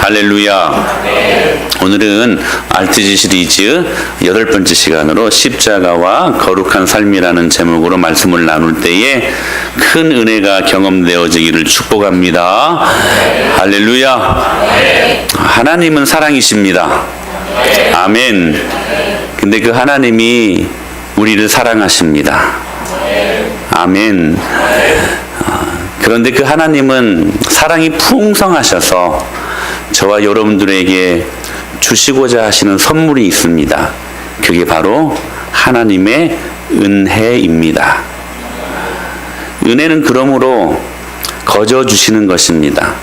할렐루야. 오늘은 알트지 시리즈 8번째 시간으로 십자가와 거룩한 삶이라는 제목으로 말씀을 나눌 때에 큰 은혜가 경험되어지기를 축복합니다. 할렐루야. 하나님은 사랑이십니다. 아멘. 근데 그 하나님이 우리를 사랑하십니다. 아멘. 그런데 그 하나님은 사랑이 풍성하셔서 저와 여러분들에게 주시고자 하시는 선물이 있습니다. 그게 바로 하나님의 은혜입니다. 은혜는 그러므로 거저 주시는 것입니다.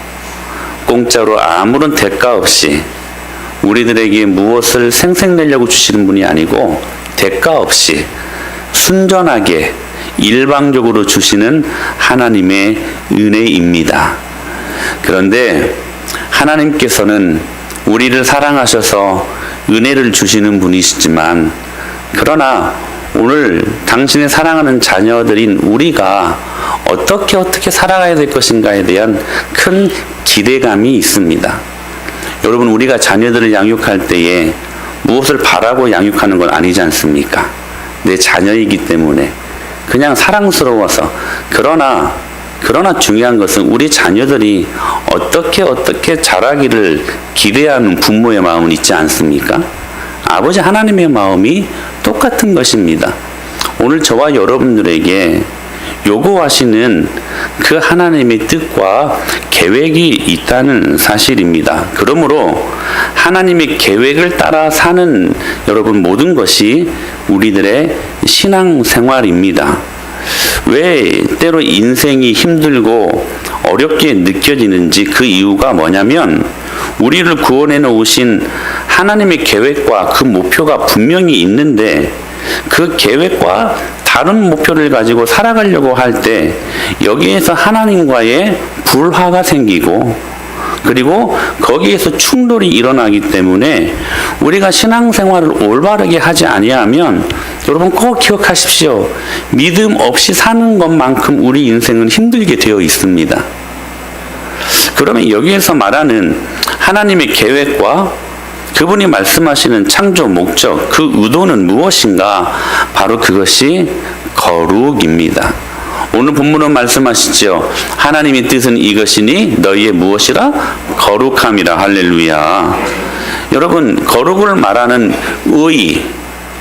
공짜로 아무런 대가 없이 우리들에게 무엇을 생색내려고 주시는 분이 아니고 대가 없이 순전하게 일방적으로 주시는 하나님의 은혜입니다. 그런데 하나님께서는 우리를 사랑하셔서 은혜를 주시는 분이시지만, 그러나 오늘 당신의 사랑하는 자녀들인 우리가 어떻게 살아가야 될 것인가에 대한 큰 기대감이 있습니다. 여러분, 우리가 자녀들을 양육할 때에 무엇을 바라고 양육하는 건 아니지 않습니까? 내 자녀이기 때문에 그냥 사랑스러워서. 그러나 중요한 것은 우리 자녀들이 어떻게 자라기를 기대하는 부모의 마음은 있지 않습니까? 아버지 하나님의 마음이 똑같은 것입니다. 오늘 저와 여러분들에게 요구하시는 그 하나님의 뜻과 계획이 있다는 사실입니다. 그러므로 하나님의 계획을 따라 사는 여러분 모든 것이 우리들의 신앙생활입니다. 왜 때로 인생이 힘들고 어렵게 느껴지는지 그 이유가 뭐냐면, 우리를 구원해 놓으신 하나님의 계획과 그 목표가 분명히 있는데 그 계획과 다른 목표를 가지고 살아가려고 할 때 여기에서 하나님과의 불화가 생기고, 그리고 거기에서 충돌이 일어나기 때문에 우리가 신앙생활을 올바르게 하지 아니하면, 여러분 꼭 기억하십시오. 믿음 없이 사는 것만큼 우리 인생은 힘들게 되어 있습니다. 그러면 여기에서 말하는 하나님의 계획과 그분이 말씀하시는 창조 목적, 그 의도는 무엇인가? 바로 그것이 거룩입니다. 오늘 본문은 말씀하시죠. 하나님의 뜻은 이것이니 너희의 무엇이라? 거룩함이라. 할렐루야. 여러분, 거룩을 말하는 의,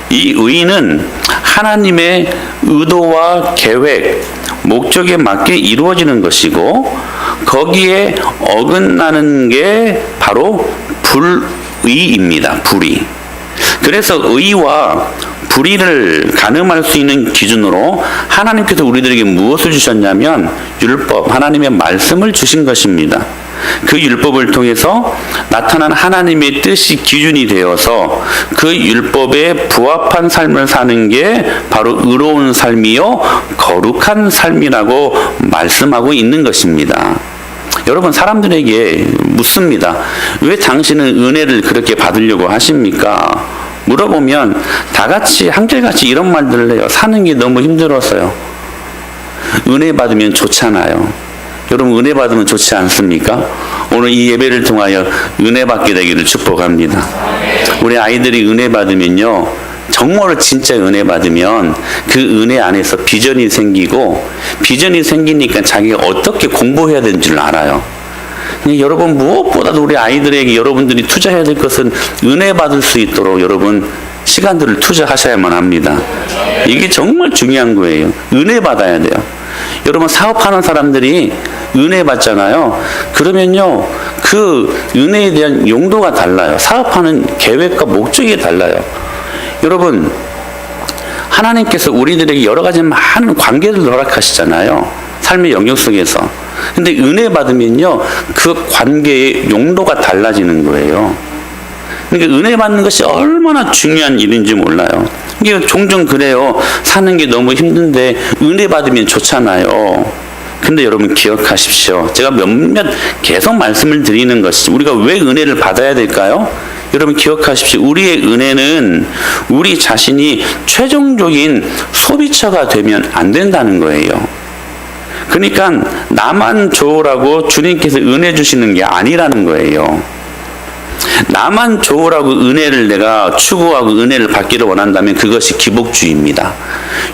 이 의는 하나님의 의도와 계획, 목적에 맞게 이루어지는 것이고, 거기에 어긋나는 게 바로 불의입니다. 불의. 그래서 의와 불의를 가늠할 수 있는 기준으로 하나님께서 우리들에게 무엇을 주셨냐면 율법, 하나님의 말씀을 주신 것입니다. 그 율법을 통해서 나타난 하나님의 뜻이 기준이 되어서 그 율법에 부합한 삶을 사는 게 바로 의로운 삶이요 거룩한 삶이라고 말씀하고 있는 것입니다. 여러분, 사람들에게 묻습니다. 왜 당신은 은혜를 그렇게 받으려고 하십니까? 물어보면 다 같이 한결같이 이런 말들을 해요. 사는 게 너무 힘들어서요. 은혜 받으면 좋잖아요. 여러분, 은혜 받으면 좋지 않습니까? 오늘 이 예배를 통하여 은혜 받게 되기를 축복합니다. 우리 아이들이 은혜 받으면요, 정말 진짜 은혜 받으면 그 은혜 안에서 비전이 생기고, 비전이 생기니까 자기가 어떻게 공부해야 되는 줄 알아요. 여러분, 무엇보다도 우리 아이들에게 여러분들이 투자해야 될 것은 은혜 받을 수 있도록 여러분 시간들을 투자하셔야만 합니다. 이게 정말 중요한 거예요. 은혜 받아야 돼요. 여러분, 사업하는 사람들이 은혜 받잖아요. 그러면요, 그 은혜에 대한 용도가 달라요. 사업하는 계획과 목적이 달라요. 여러분, 하나님께서 우리들에게 여러 가지 많은 관계를 허락하시잖아요. 삶의 영역 속에서. 근데 은혜 받으면요, 그 관계의 용도가 달라지는 거예요. 그러니까 은혜 받는 것이 얼마나 중요한 일인지 몰라요. 이게 종종 그래요. 사는 게 너무 힘든데 은혜 받으면 좋잖아요. 근데 여러분 기억하십시오. 제가 몇몇 계속 말씀을 드리는 것이, 우리가 왜 은혜를 받아야 될까요? 여러분 기억하십시오. 우리의 은혜는 우리 자신이 최종적인 소비처가 되면 안 된다는 거예요. 그러니까 나만 좋으라고 주님께서 은혜 주시는 게 아니라는 거예요. 나만 좋으라고 은혜를 내가 추구하고 은혜를 받기를 원한다면 그것이 기복주의입니다.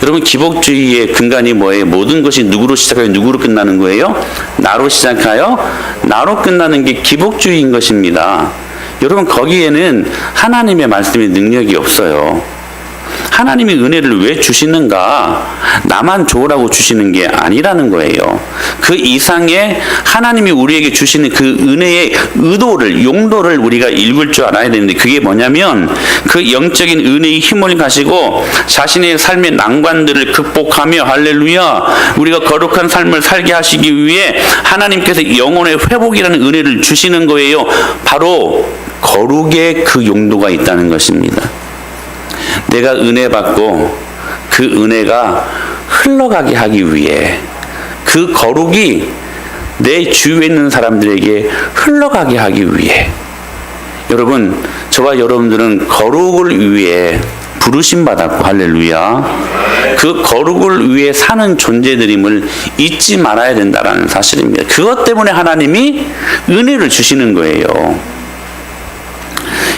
여러분, 기복주의의 근간이 뭐예요? 모든 것이 누구로 시작하여 누구로 끝나는 거예요? 나로 시작하여 나로 끝나는 게 기복주의인 것입니다. 여러분, 거기에는 하나님의 말씀의 능력이 없어요. 하나님이 은혜를 왜 주시는가? 나만 좋으라고 주시는 게 아니라는 거예요. 그 이상의 하나님이 우리에게 주시는 그 은혜의 의도를, 용도를 우리가 읽을 줄 알아야 되는데, 그게 뭐냐면 그 영적인 은혜의 힘을 가지고 자신의 삶의 난관들을 극복하며, 할렐루야, 우리가 거룩한 삶을 살게 하시기 위해 하나님께서 영혼의 회복이라는 은혜를 주시는 거예요. 바로 거룩의 그 용도가 있다는 것입니다. 내가 은혜 받고 그 은혜가 흘러가게 하기 위해, 그 거룩이 내 주위에 있는 사람들에게 흘러가게 하기 위해, 여러분, 저와 여러분들은 거룩을 위해 부르심 받았고, 할렐루야, 그 거룩을 위해 사는 존재들임을 잊지 말아야 된다는 사실입니다. 그것 때문에 하나님이 은혜를 주시는 거예요.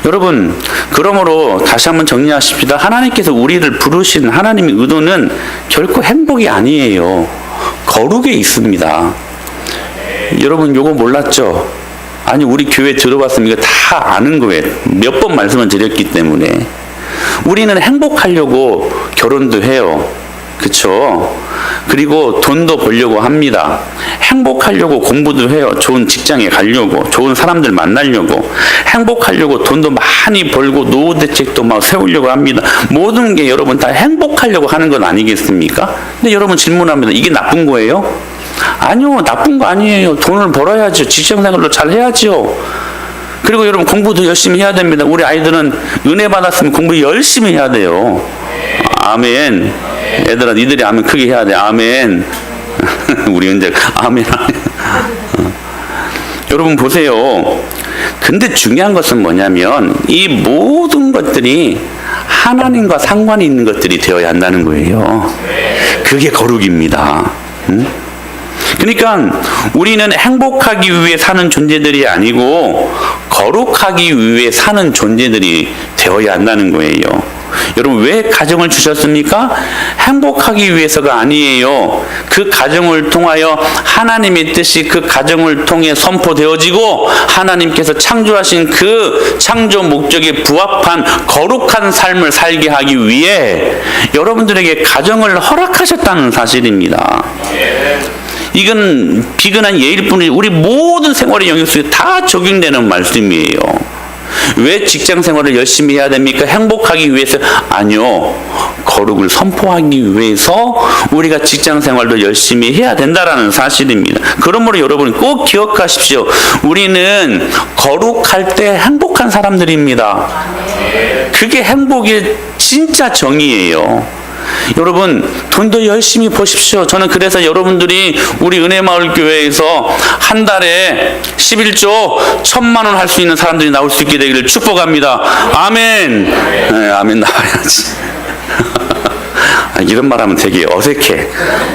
여러분, 그러므로 다시 한번 정리하십시다. 하나님께서 우리를 부르신 하나님의 의도는 결코 행복이 아니에요. 거룩에 있습니다. 여러분, 요거 몰랐죠? 아니, 우리 교회 들어봤으면 이거 다 아는 거예요. 몇 번 말씀을 드렸기 때문에. 우리는 행복하려고 결혼도 해요. 그쵸? 그리고 돈도 벌려고 합니다. 행복하려고 공부도 해요. 좋은 직장에 가려고, 좋은 사람들 만나려고, 행복하려고 돈도 많이 벌고 노후 대책도 막 세우려고 합니다. 모든 게 여러분 다 행복하려고 하는 건 아니겠습니까? 근데 여러분 질문합니다. 이게 나쁜 거예요? 아니요, 나쁜 거 아니에요. 돈을 벌어야죠. 직장 생활도 잘 해야죠. 그리고 여러분, 공부도 열심히 해야 됩니다. 우리 아이들은 은혜 받았으면 공부 열심히 해야 돼요. 아멘. 얘들아, 니들이 아멘 크게 해야 돼. 아멘. 우리 은재 아멘. 여러분 보세요. 근데 중요한 것은 뭐냐면 이 모든 것들이 하나님과 상관이 있는 것들이 되어야 한다는 거예요. 그게 거룩입니다. 그러니까 우리는 행복하기 위해 사는 존재들이 아니고 거룩하기 위해 사는 존재들이 되어야 한다는 거예요. 여러분, 왜 가정을 주셨습니까? 행복하기 위해서가 아니에요. 그 가정을 통하여 하나님의 뜻이 그 가정을 통해 선포되어지고 하나님께서 창조하신 그 창조 목적에 부합한 거룩한 삶을 살게 하기 위해 여러분들에게 가정을 허락하셨다는 사실입니다. 이건 비근한 예일 뿐이지 우리 모든 생활의 영역 속에 다 적용되는 말씀이에요. 왜 직장 생활을 열심히 해야 됩니까? 행복하기 위해서? 아니요. 거룩을 선포하기 위해서 우리가 직장 생활도 열심히 해야 된다라는 사실입니다. 그러므로 여러분 꼭 기억하십시오. 우리는 거룩할 때 행복한 사람들입니다. 그게 행복의 진짜 정의예요. 여러분, 돈도 열심히 버십시오. 저는 그래서 여러분들이 우리 은혜마을교회에서 한 달에 11조 1,000만 원 할 수 있는 사람들이 나올 수 있게 되기를 축복합니다. 아멘. 네, 아멘 나와야지. 이런 말하면 되게 어색해.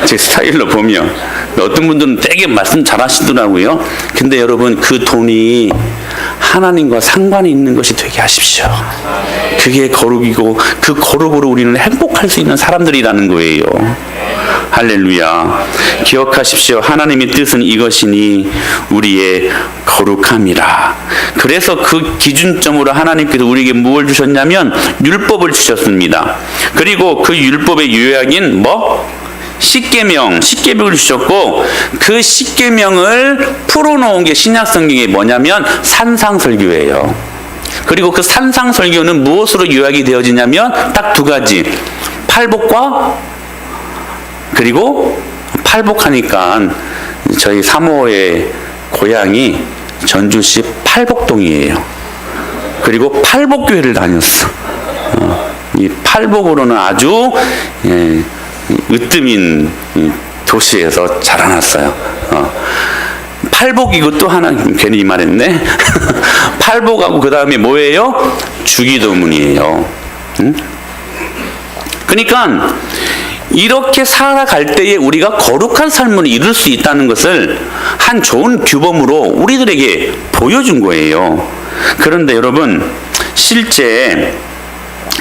제 스타일로 보면. 어떤 분들은 되게 말씀 잘 하시더라고요. 근데 여러분, 그 돈이 하나님과 상관이 있는 것이 되게 하십시오. 그게 거룩이고 그 거룩으로 우리는 행복할 수 있는 사람들이라는 거예요. 할렐루야. 기억하십시오. 하나님의 뜻은 이것이니 우리의 거룩함이라. 그래서 그 기준점으로 하나님께서 우리에게 무엇을 주셨냐면 율법을 주셨습니다. 그리고 그 율법의 요약인 십계명을 주셨고, 그 십계명을 풀어놓은 게 신약성경에 뭐냐면 산상설교예요. 그리고 그 산상설교는 무엇으로 요약이 되어지냐면 딱 두 가지. 팔복과, 그리고 팔복하니까 저희 사모의 고향이 전주시 팔복동이에요. 그리고 팔복교회를 다녔어. 이 팔복으로는 아주 으뜸인 도시에서 자라났어요. 팔복이고 또 하나 괜히 이 말했네. 팔복하고 그 다음에 뭐예요? 주기도문이에요. 그러니까 이렇게 살아갈 때에 우리가 거룩한 삶을 이룰 수 있다는 것을 한 좋은 규범으로 우리들에게 보여준 거예요. 그런데 여러분, 실제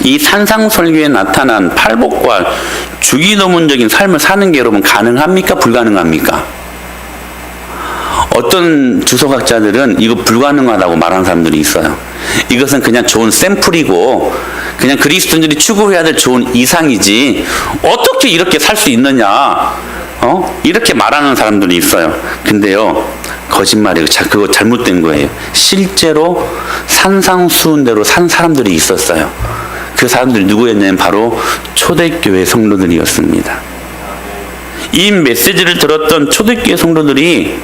이 산상설교에 나타난 팔복과 주기도문적인 삶을 사는 게 여러분 가능합니까? 불가능합니까? 어떤 주석학자들은 이거 불가능하다고 말하는 사람들이 있어요. 이것은 그냥 좋은 샘플이고 그냥 그리스도인들이 추구해야 될 좋은 이상이지 어떻게 이렇게 살 수 있느냐, 이렇게 말하는 사람들이 있어요. 근데요, 거짓말이에요. 그거 잘못된 거예요. 실제로 산상수훈대로 산 사람들이 있었어요. 그 사람들이 누구였냐면 바로 초대교회 성도들이었습니다. 이 메시지를 들었던 초대교회 성도들이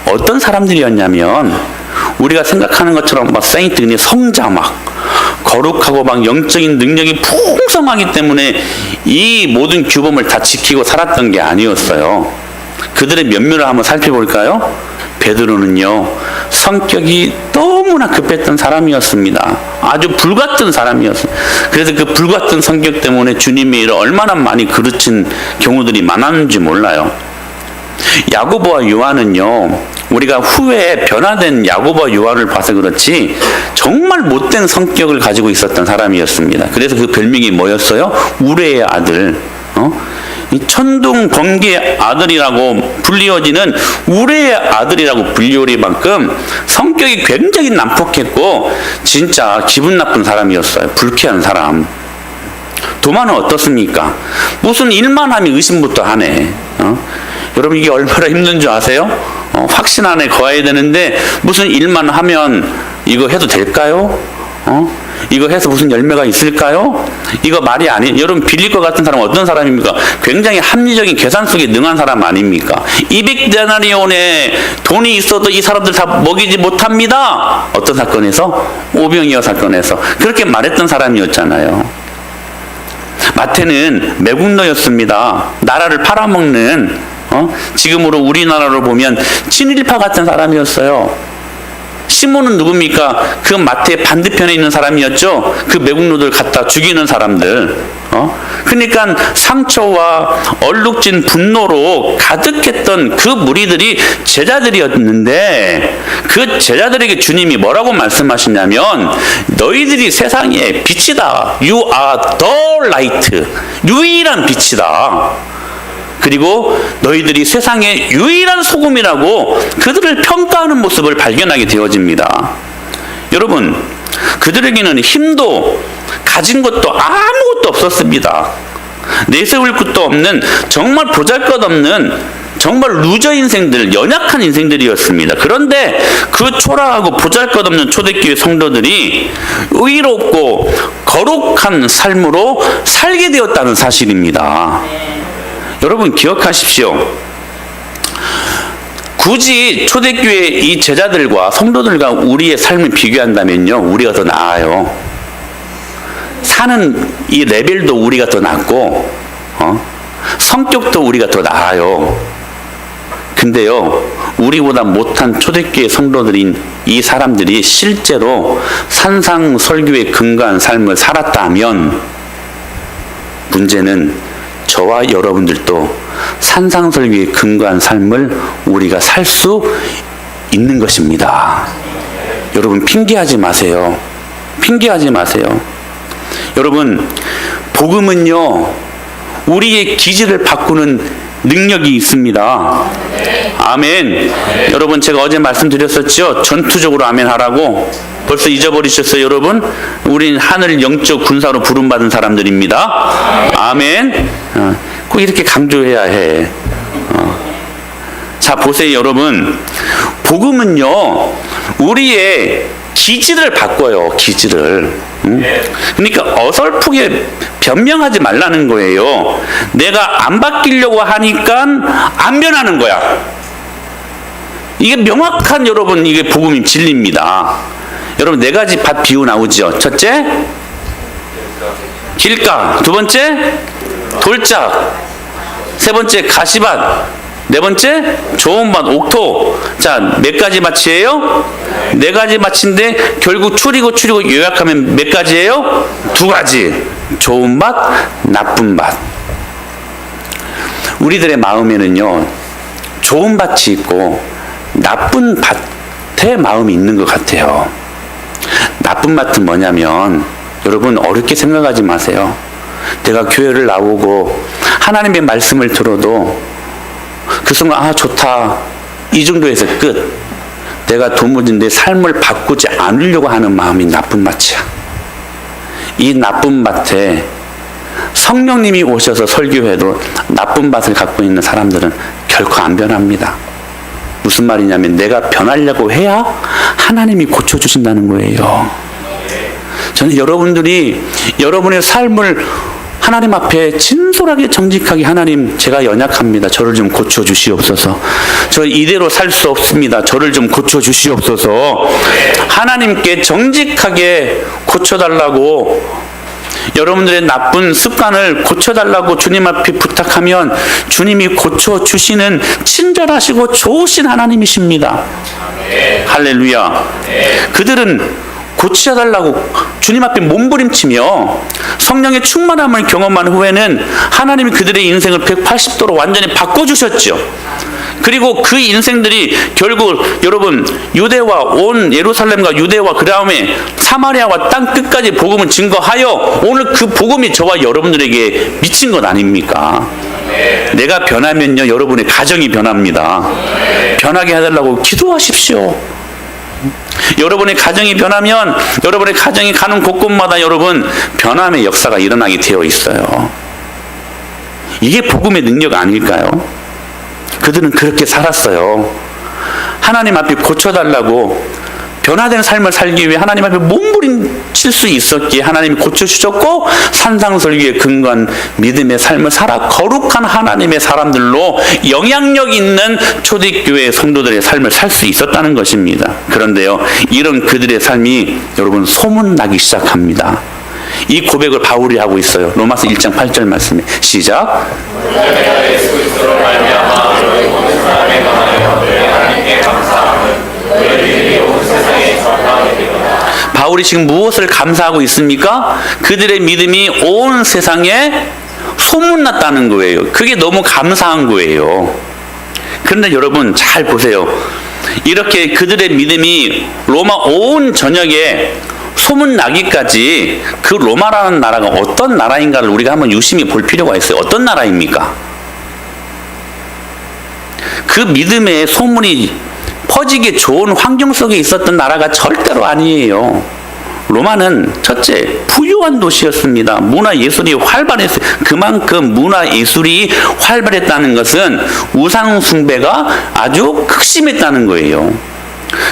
어떤 사람들이었냐면 우리가 생각하는 것처럼 막 세인트, 그냥 성자 막 거룩하고 막 영적인 능력이 풍성하기 때문에 이 모든 규범을 다 지키고 살았던 게 아니었어요. 그들의 면면을 한번 살펴볼까요? 베드로는요, 성격이 너무나 급했던 사람이었습니다. 아주 불같은 사람이었어요. 그래서 그 불같은 성격 때문에 주님의 일을 얼마나 많이 그르친 경우들이 많았는지 몰라요. 야고보와 요한은요, 우리가 후에 변화된 야고보와 요한을 봐서 그렇지 정말 못된 성격을 가지고 있었던 사람이었습니다. 그래서 그 별명이 뭐였어요? 우레의 아들. 이 천둥 번개의 아들이라고 불리워지는 우레의 아들이라고 불리워질 만큼 성격이 굉장히 난폭했고 진짜 기분 나쁜 사람이었어요. 불쾌한 사람. 도마는 어떻습니까? 무슨 일만 하면 의심부터 하네. 여러분, 이게 얼마나 힘든 줄 아세요? 확신 안에 거해야 되는데 무슨 일만 하면 이거 해도 될까요? 이거 해서 무슨 열매가 있을까요? 이거 말이 아니. 여러분, 빌립과 같은 사람은 어떤 사람입니까? 굉장히 합리적인 계산 속에 능한 사람 아닙니까? 200데나리온에 돈이 있어도 이 사람들 다 먹이지 못합니다. 어떤 사건에서? 오병이어 사건에서 그렇게 말했던 사람이었잖아요. 마태는 매국노였습니다. 나라를 팔아먹는, 지금으로 우리나라로 보면 친일파 같은 사람이었어요. 시몬은 누굽니까? 그 마태의 반대편에 있는 사람이었죠. 그 매국노들 갖다 죽이는 사람들. 그러니까 상처와 얼룩진 분노로 가득했던 그 무리들이 제자들이었는데 그 제자들에게 주님이 뭐라고 말씀하시냐면 너희들이 세상의 빛이다. You are the light. 유일한 빛이다. 그리고 너희들이 세상의 유일한 소금이라고 그들을 평가하는 모습을 발견하게 되어집니다. 여러분, 그들에게는 힘도 가진 것도 아무것도 없었습니다. 내세울 것도 없는 정말 보잘것없는 정말 루저 인생들, 연약한 인생들이었습니다. 그런데 그 초라하고 보잘것없는 초대교회 성도들이 의롭고 거룩한 삶으로 살게 되었다는 사실입니다. 여러분, 기억하십시오. 굳이 초대교회 이 제자들과 성도들과 우리의 삶을 비교한다면요, 우리가 더 나아요. 사는 이 레벨도 우리가 더 낫고, 성격도 우리가 더 나아요. 근데요, 우리보다 못한 초대교회 성도들인 이 사람들이 실제로 산상설교에 근거한 삶을 살았다면 문제는 저와 여러분들도 산상설교에 근거한 삶을 우리가 살 수 있는 것입니다. 여러분, 핑계하지 마세요. 핑계하지 마세요. 여러분, 복음은요, 우리의 기질을 바꾸는 능력이 있습니다. 아멘. 여러분, 제가 어제 말씀드렸었죠? 전투적으로 아멘 하라고. 벌써 잊어버리셨어요, 여러분? 우린 하늘 영적 군사로 부름받은 사람들입니다. 아멘. 꼭 이렇게 강조해야 해. 자, 보세요, 여러분. 복음은요, 우리의 기질을 바꿔요, 기질을. 그러니까 어설프게 변명하지 말라는 거예요. 내가 안 바뀌려고 하니까 안 변하는 거야. 이게 명확한, 여러분, 이게 복음이 진리입니다. 여러분, 네 가지 밭 비유 나오죠. 첫째, 길가. 두 번째, 돌짝. 세 번째, 가시밭. 네 번째, 좋은 밭, 옥토. 자, 몇 가지 밭이에요? 네 가지 밭인데 결국 추리고 요약하면 몇 가지예요? 두 가지. 좋은 밭, 나쁜 밭. 우리들의 마음에는요, 좋은 밭이 있고 나쁜 밭의 마음이 있는 것 같아요. 나쁜 밭은 뭐냐면, 여러분 어렵게 생각하지 마세요. 내가 교회를 나오고 하나님의 말씀을 들어도 그 순간 아 좋다 이 정도에서 끝. 내가 도무지 내 삶을 바꾸지 않으려고 하는 마음이 나쁜 밭이야. 이 나쁜 밭에 성령님이 오셔서 설교해도 나쁜 밭을 갖고 있는 사람들은 결코 안 변합니다. 무슨 말이냐면 내가 변하려고 해야 하나님이 고쳐주신다는 거예요. 저는 여러분들이 여러분의 삶을 하나님 앞에 진솔하게 정직하게, 하나님 제가 연약합니다. 저를 좀 고쳐주시옵소서. 저 이대로 살 수 없습니다. 저를 좀 고쳐주시옵소서. 하나님께 정직하게 고쳐달라고, 여러분들의 나쁜 습관을 고쳐달라고 주님 앞에 부탁하면 주님이 고쳐주시는 친절하시고 좋으신 하나님이십니다. 할렐루야. 그들은 고쳐달라고 주님 앞에 몸부림치며 성령의 충만함을 경험한 후에는 하나님이 그들의 인생을 180도로 완전히 바꿔주셨죠. 그리고 그 인생들이 결국 여러분 유대와 온 예루살렘과 유대와 그 다음에 사마리아와 땅 끝까지 복음을 증거하여 오늘 그 복음이 저와 여러분들에게 미친 것 아닙니까? 내가 변하면요 여러분의 가정이 변합니다. 변하게 해달라고 기도하십시오. 여러분의 가정이 변하면 여러분의 가정이 가는 곳곳마다 여러분 변함의 역사가 일어나게 되어 있어요. 이게 복음의 능력 아닐까요? 그들은 그렇게 살았어요. 하나님 앞에 고쳐달라고, 변화된 삶을 살기 위해 하나님 앞에 몸부림칠 수 있었기에 하나님이 고쳐주셨고, 산상설교에 근거한 믿음의 삶을 살아 거룩한 하나님의 사람들로 영향력 있는 초대교회 성도들의 삶을 살 수 있었다는 것입니다. 그런데요, 이런 그들의 삶이 여러분 소문나기 시작합니다. 이 고백을 바울이 하고 있어요. 로마서 1장 8절 말씀에 시작. 바울이 지금 무엇을 감사하고 있습니까? 그들의 믿음이 온 세상에 소문났다는 거예요. 그게 너무 감사한 거예요. 그런데 여러분 잘 보세요. 이렇게 그들의 믿음이 로마 온 전역에 소문나기까지 그 로마라는 나라가 어떤 나라인가를 우리가 한번 유심히 볼 필요가 있어요. 어떤 나라입니까? 그 믿음의 소문이 퍼지기 좋은 환경 속에 있었던 나라가 절대로 아니에요. 로마는 첫째, 부유한 도시였습니다. 문화예술이 활발했어요. 그만큼 문화예술이 활발했다는 것은 우상숭배가 아주 극심했다는 거예요.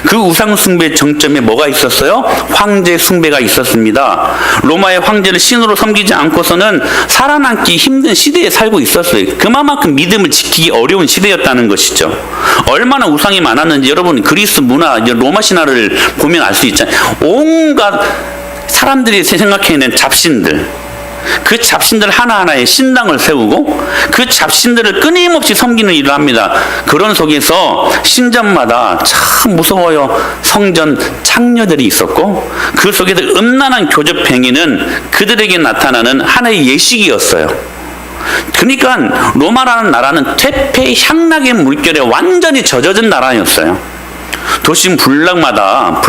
그 우상숭배 정점에 뭐가 있었어요? 황제 숭배가 있었습니다. 로마의 황제를 신으로 섬기지 않고서는 살아남기 힘든 시대에 살고 있었어요. 그만큼 믿음을 지키기 어려운 시대였다는 것이죠. 얼마나 우상이 많았는지 여러분 그리스 문화, 로마 신화를 보면 알 수 있잖아요. 온갖 사람들이 생각해낸 잡신들, 그 잡신들 하나하나에 신당을 세우고 그 잡신들을 끊임없이 섬기는 일을 합니다. 그런 속에서 신전마다 참 무서워요. 성전 창녀들이 있었고 그 속에서 음란한 교접 행위는 그들에게 나타나는 하나의 예식이었어요. 그러니까 로마라는 나라는 퇴폐향락의 물결에 완전히 젖어든 나라였어요. 도시 블록마다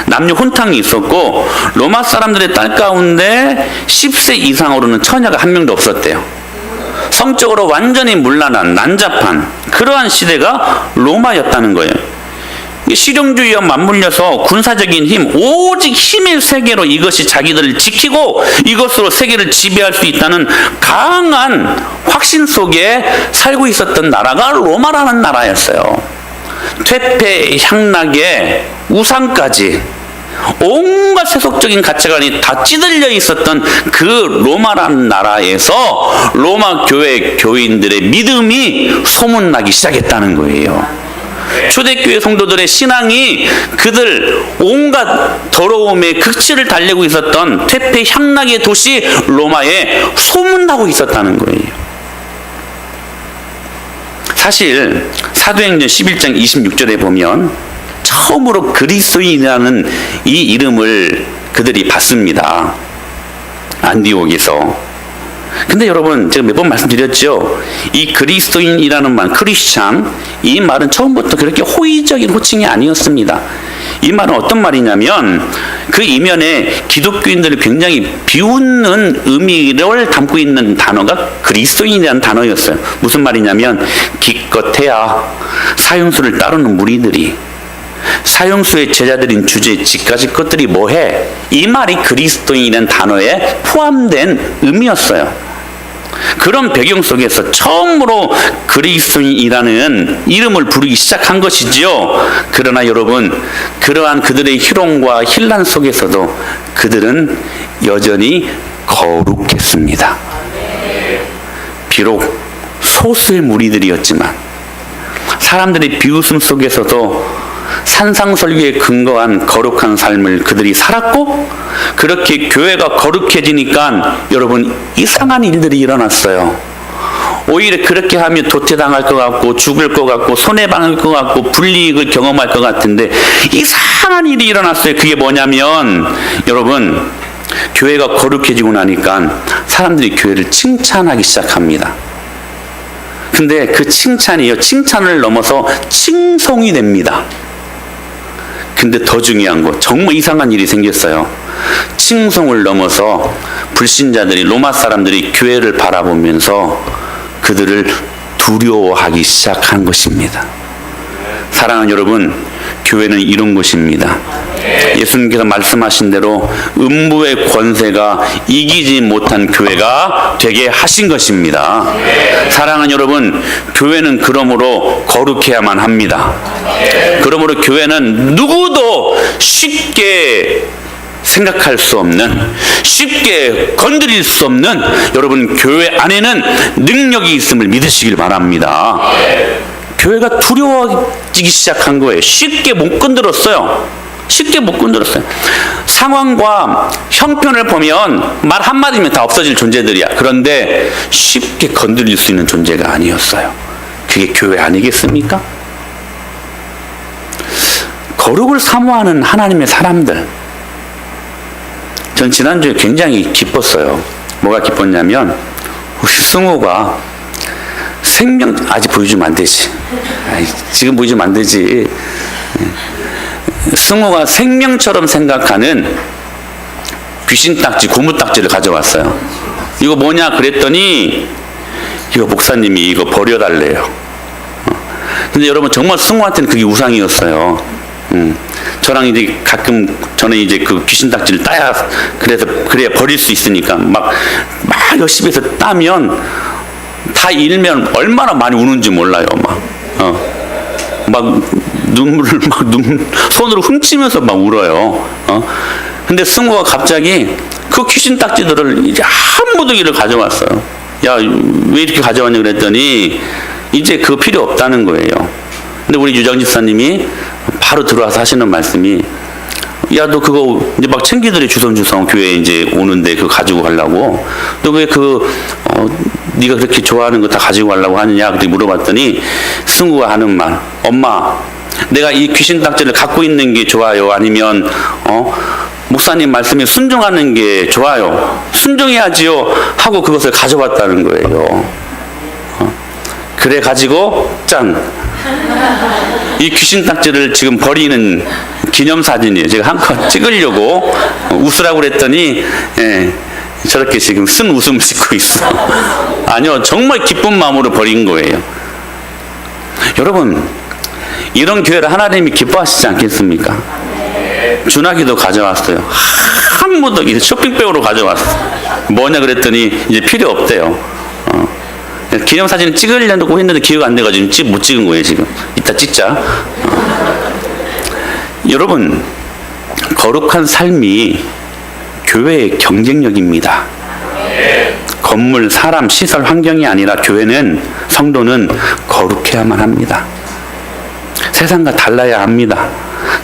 남녀 혼탕이 있었고 로마 사람들의 딸 가운데 10세 이상으로는 처녀가 한 명도 없었대요. 성적으로 완전히 문란한 난잡한 그러한 시대가 로마였다는 거예요. 실용주의와 맞물려서 군사적인 힘, 오직 힘의 세계로 이것이 자기들을 지키고 이것으로 세계를 지배할 수 있다는 강한 확신 속에 살고 있었던 나라가 로마라는 나라였어요. 퇴폐향락에 우상까지 온갖 세속적인 가치관이 다 찌들려 있었던 그 로마라는 나라에서 로마 교회 교인들의 믿음이 소문나기 시작했다는 거예요. 초대교회 성도들의 신앙이 그들 온갖 더러움의 극치를 달래고 있었던 퇴폐향락의 도시 로마에 소문나고 있었다는 거예요. 사실 사도행전 11장 26절에 보면 처음으로 그리스도인이라는 이 이름을 그들이 받습니다. 안디옥에서. 근데 여러분, 제가 몇 번 말씀드렸죠. 이 그리스도인이라는 말, 크리스찬, 이 말은 처음부터 그렇게 호의적인 호칭이 아니었습니다. 이 말은 어떤 말이냐면 그 이면에 기독교인들을 굉장히 비웃는 의미를 담고 있는 단어가 그리스도인이라는 단어였어요. 무슨 말이냐면 기껏해야 사형수를 따르는 무리들이 사형수의 제자들인 주제 지까지 것들이 뭐해? 이 말이 그리스도인이라는 단어에 포함된 의미였어요. 그런 배경 속에서 처음으로 그리스도인이라는 이름을 부르기 시작한 것이지요. 그러나 여러분, 그러한 그들의 희롱과 혼란 속에서도 그들은 여전히 거룩했습니다. 비록 소수의 무리들이었지만 사람들의 비웃음 속에서도 산상설교에 근거한 거룩한 삶을 그들이 살았고, 그렇게 교회가 거룩해지니까 여러분 이상한 일들이 일어났어요. 오히려 그렇게 하면 도태당할 것 같고 죽을 것 같고 손해방할 것 같고 불이익을 경험할 것 같은데 이상한 일이 일어났어요. 그게 뭐냐면 여러분, 교회가 거룩해지고 나니까 사람들이 교회를 칭찬하기 시작합니다. 근데 그 칭찬이요, 칭찬을 넘어서 칭송이 됩니다. 근데 더 중요한 거, 정말 이상한 일이 생겼어요. 칭송을 넘어서 불신자들이, 로마 사람들이 교회를 바라보면서 그들을 두려워하기 시작한 것입니다. 사랑하는 여러분, 교회는 이런 곳입니다. 예수님께서 말씀하신 대로 음부의 권세가 이기지 못한 교회가 되게 하신 것입니다. 사랑하는 여러분, 교회는 그러므로 거룩해야만 합니다. 그러므로 교회는 누구도 쉽게 생각할 수 없는, 쉽게 건드릴 수 없는, 여러분 교회 안에는 능력이 있음을 믿으시길 바랍니다. 교회가 두려워지기 시작한 거예요. 쉽게 못 건드렸어요. 쉽게 못 건드렸어요. 상황과 형편을 보면 말 한마디면 다 없어질 존재들이야. 그런데 쉽게 건드릴 수 있는 존재가 아니었어요. 그게 교회 아니겠습니까? 거룩을 사모하는 하나님의 사람들. 전 지난주에 굉장히 기뻤어요. 뭐가 기뻤냐면 우리 승호가 생명, 아직 보여주면 안 되지. 지금 보여주면 안 되지. 승호가 생명처럼 생각하는 귀신 딱지, 고무 딱지를 가져왔어요. 이거 뭐냐 그랬더니 이거 목사님이 이거 버려달래요. 근데 여러분 정말 승호한테는 그게 우상이었어요. 저랑 이제 가끔 저는 이제 그 귀신 딱지를 따야, 그래야 버릴 수 있으니까 막 열심히 해서 따면 다 잃으면 얼마나 많이 우는지 몰라요. 막 눈물을 손으로 훔치면서 막 울어요. 근데 승호가 갑자기 그 귀신 딱지들을 이제 한 무더기를 가져왔어요. 야, 왜 이렇게 가져왔냐 그랬더니 이제 그거 필요 없다는 거예요. 근데 우리 유정 집사님이 바로 들어와서 하시는 말씀이, 야, 너 그거 이제 막 챙기더래, 주섬주섬 교회에 이제 오는데 그거 가지고 가려고. 너 왜 네가 그렇게 좋아하는 거 다 가지고 가려고 하느냐? 그렇게 물어봤더니 승우가 하는 말, 엄마, 내가 이 귀신 딱지를 갖고 있는 게 좋아요? 아니면 목사님 말씀에 순종하는 게 좋아요? 순종해야지요 하고 그것을 가져왔다는 거예요. 그래 가지고 짠, 이 귀신 딱지를 지금 버리는 기념사진이에요. 제가 한 컷 찍으려고 웃으라고 그랬더니 저렇게 지금 쓴 웃음을 짓고 있어. 아니요, 정말 기쁜 마음으로 버린 거예요. 여러분, 이런 교회를 하나님이 기뻐하시지 않겠습니까? 준하기도 가져왔어요. 한 무더기 쇼핑백으로 가져왔어. 뭐냐 그랬더니 이제 필요 없대요. 기념사진 찍으려고 했는데 기회가 안 돼가지고 못 찍은 거예요. 지금 이따 찍자. 여러분, 거룩한 삶이 교회의 경쟁력입니다. 건물, 사람, 시설, 환경이 아니라 교회는, 성도는 거룩해야만 합니다. 세상과 달라야 합니다.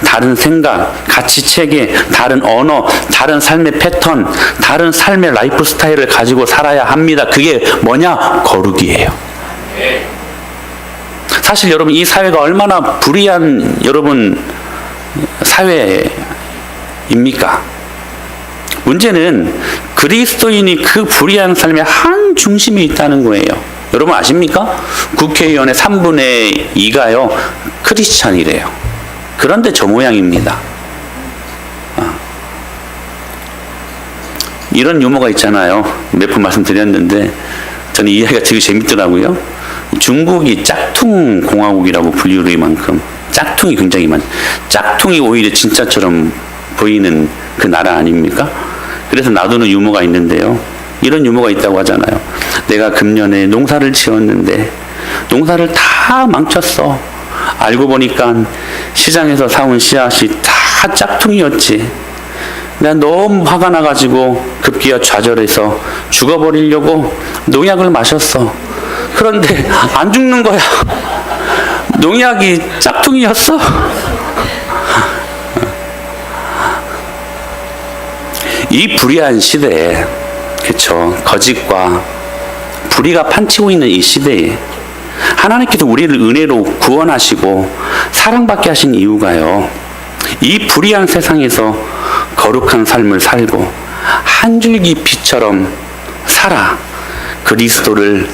다른 생각, 가치 체계, 다른 언어, 다른 삶의 패턴, 다른 삶의 라이프 스타일을 가지고 살아야 합니다. 그게 뭐냐? 거룩이에요. 사실 여러분, 이 사회가 얼마나 불의한 여러분 사회입니까? 문제는 그 그리스도인이 그 불의한 삶의 한 중심에 있다는 거예요. 여러분 아십니까? 국회의원의 3분의 2가요 크리스찬이래요. 그런데 저 모양입니다. 이런 유머가 있잖아요. 몇 번 말씀드렸는데 저는 이 이야기가 되게 재밌더라고요. 중국이 짝퉁 공화국이라고 불리울 만큼 짝퉁이 굉장히 짝퉁이 오히려 진짜처럼 보이는 그 나라 아닙니까? 그래서 놔두는 유머가 있는데요. 이런 유머가 있다고 하잖아요. 내가 금년에 농사를 지었는데 농사를 다 망쳤어. 알고 보니까 시장에서 사온 씨앗이 다 짝퉁이었지. 내가 너무 화가 나가지고 급기야 좌절해서 죽어버리려고 농약을 마셨어. 그런데 안 죽는 거야. 농약이 짝퉁이었어. 이 불의한 시대에, 그렇죠, 거짓과 불의가 판치고 있는 이 시대에 하나님께서 우리를 은혜로 구원하시고 사랑받게 하신 이유가요, 이 불의한 세상에서 거룩한 삶을 살고 한 줄기 빛처럼 살아 그리스도를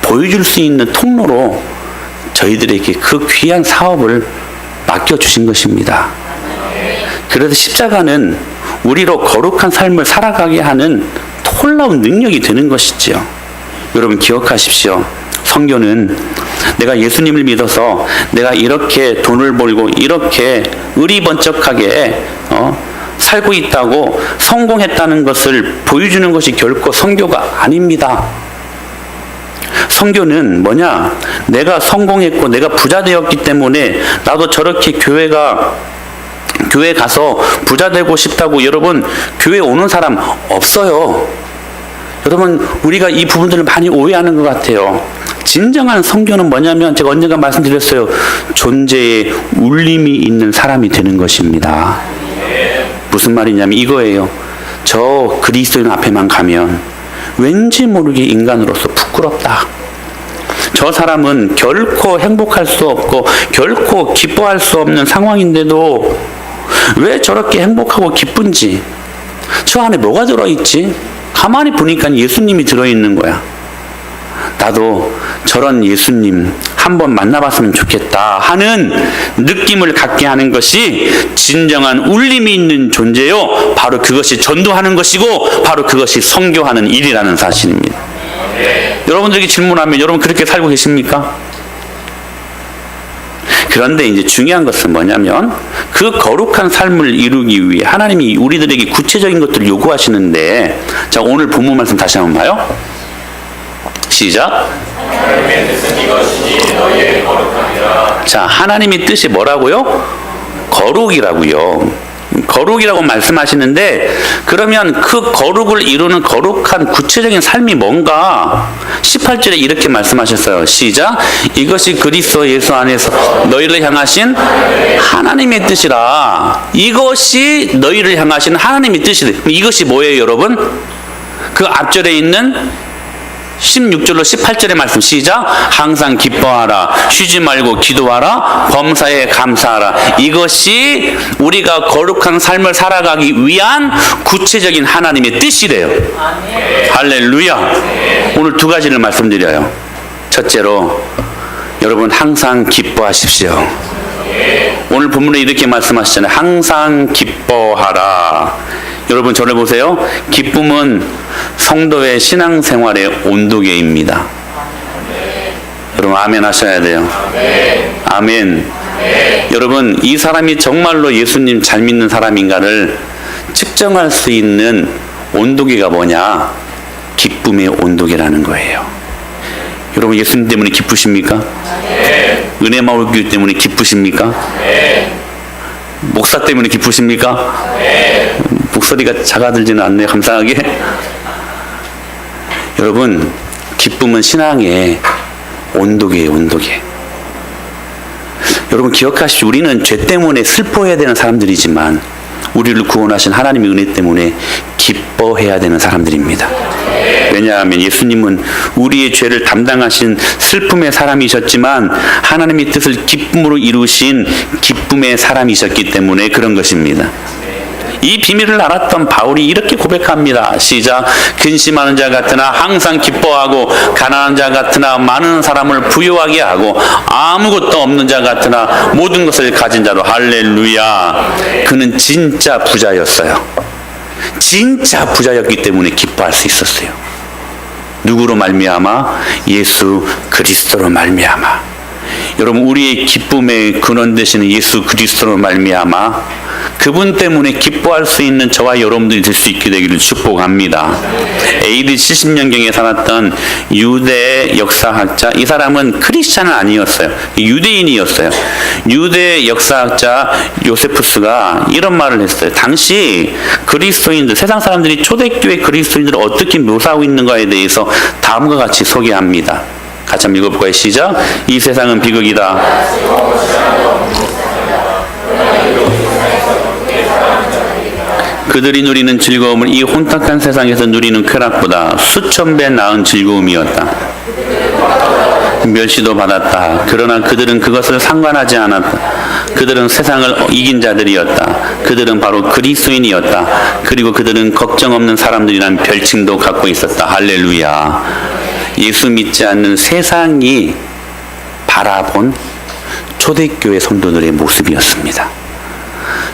보여줄 수 있는 통로로 저희들에게 그 귀한 사업을 맡겨주신 것입니다. 그래서 십자가는 우리로 거룩한 삶을 살아가게 하는 놀라운 능력이 되는 것이지요. 여러분 기억하십시오. 성경은 내가 예수님을 믿어서 내가 이렇게 돈을 벌고 이렇게 의리번쩍하게 살고 있다고 성공했다는 것을 보여주는 것이 결코 선교가 아닙니다. 선교는 뭐냐? 내가 성공했고 내가 부자 되었기 때문에 나도 저렇게 교회 가서 부자 되고 싶다고 여러분 교회 오는 사람 없어요. 여러분 우리가 이 부분들을 많이 오해하는 것 같아요. 진정한 선교는 뭐냐면 제가 언젠가 말씀드렸어요. 존재에 울림이 있는 사람이 되는 것입니다. 무슨 말이냐면 이거예요. 저 그리스도인 앞에만 가면 왠지 모르게 인간으로서 부끄럽다. 저 사람은 결코 행복할 수 없고 결코 기뻐할 수 없는 상황인데도 왜 저렇게 행복하고 기쁜지, 저 안에 뭐가 들어있지? 가만히 보니까 예수님이 들어있는 거야. 나도 저런 예수님 한번 만나봤으면 좋겠다 하는 느낌을 갖게 하는 것이 진정한 울림이 있는 존재요. 바로 그것이 전도하는 것이고 바로 그것이 선교하는 일이라는 사실입니다. 여러분들에게 질문하면 여러분 그렇게 살고 계십니까? 그런데 이제 중요한 것은 뭐냐면 그 거룩한 삶을 이루기 위해 하나님이 우리들에게 구체적인 것들을 요구하시는데, 자 오늘 본문 말씀 다시 한번 봐요. 시작. 하나님의 뜻은 이것이니 너희의 거룩함이라. 자, 하나님의 뜻이 뭐라고요? 거룩이라고요. 거룩이라고 말씀하시는데 그러면 그 거룩을 이루는 거룩한 구체적인 삶이 뭔가 18절에 이렇게 말씀하셨어요. 시작. 이것이 그리스도 예수 안에서 너희를 향하신 하나님의 뜻이라. 이것이 너희를 향하신 하나님의 뜻이래. 이것이 뭐예요 여러분? 그 앞절에 있는 16절로 18절의 말씀 시작. 항상 기뻐하라. 쉬지 말고 기도하라. 범사에 감사하라. 이것이 우리가 거룩한 삶을 살아가기 위한 구체적인 하나님의 뜻이래요. 아멘. 할렐루야. 아멘. 오늘 두 가지를 말씀드려요. 첫째로 여러분 항상 기뻐하십시오. 아멘. 오늘 본문에 이렇게 말씀하시잖아요. 항상 기뻐하라. 여러분 저를 보세요. 기쁨은 성도의 신앙생활의 온도계입니다. 여러분 아멘 하셔야 돼요. 아멘. 여러분 이 사람이 정말로 예수님 잘 믿는 사람인가를 측정할 수 있는 온도계가 뭐냐? 기쁨의 온도계라는 거예요. 여러분 예수님 때문에 기쁘십니까? 은혜 마을 교회 때문에 기쁘십니까? 목사 때문에 기쁘십니까? 목소리가 작아들지는 않네요. 감사하게. 여러분 기쁨은 신앙의 온도계예요. 온도계. 여러분 기억하십시오. 우리는 죄 때문에 슬퍼해야 되는 사람들이지만 우리를 구원하신 하나님의 은혜 때문에 기뻐해야 되는 사람들입니다. 왜냐하면 예수님은 우리의 죄를 담당하신 슬픔의 사람이셨지만 하나님의 뜻을 기쁨으로 이루신 기쁨의 사람이셨기 때문에 그런 것입니다. 이 비밀을 알았던 바울이 이렇게 고백합니다. 시작. 근심하는 자 같으나 항상 기뻐하고 가난한 자 같으나 많은 사람을 부유하게 하고 아무것도 없는 자 같으나 모든 것을 가진 자로. 할렐루야. 그는 진짜 부자였어요. 진짜 부자였기 때문에 기뻐할 수 있었어요. 누구로 말미암아? 예수 그리스도로 말미암아. 여러분, 우리의 기쁨의 근원 되시는 예수 그리스도로 말미암아 그분 때문에 기뻐할 수 있는 저와 여러분들이 될 수 있게 되기를 축복합니다. AD 70년경에 살았던 유대 역사학자, 이 사람은 크리스찬은 아니었어요. 유대인이었어요. 유대 역사학자 요세푸스가 이런 말을 했어요. 당시 그리스도인들, 세상 사람들이 초대교회 그리스도인들을 어떻게 묘사하고 있는가에 대해서 다음과 같이 소개합니다. 같이 한번 읽어볼까요? 시작. 이 세상은 비극이다. 그들이 누리는 즐거움은 이 혼탁한 세상에서 누리는 쾌락보다 수천 배 나은 즐거움이었다. 멸시도 받았다. 그러나 그들은 그것을 상관하지 않았다. 그들은 세상을 이긴 자들이었다. 그들은 바로 그리스도인이었다. 그리고 그들은 걱정 없는 사람들이라는 별칭도 갖고 있었다. 할렐루야. 예수 믿지 않는 세상이 바라본 초대교회 성도들의 모습이었습니다.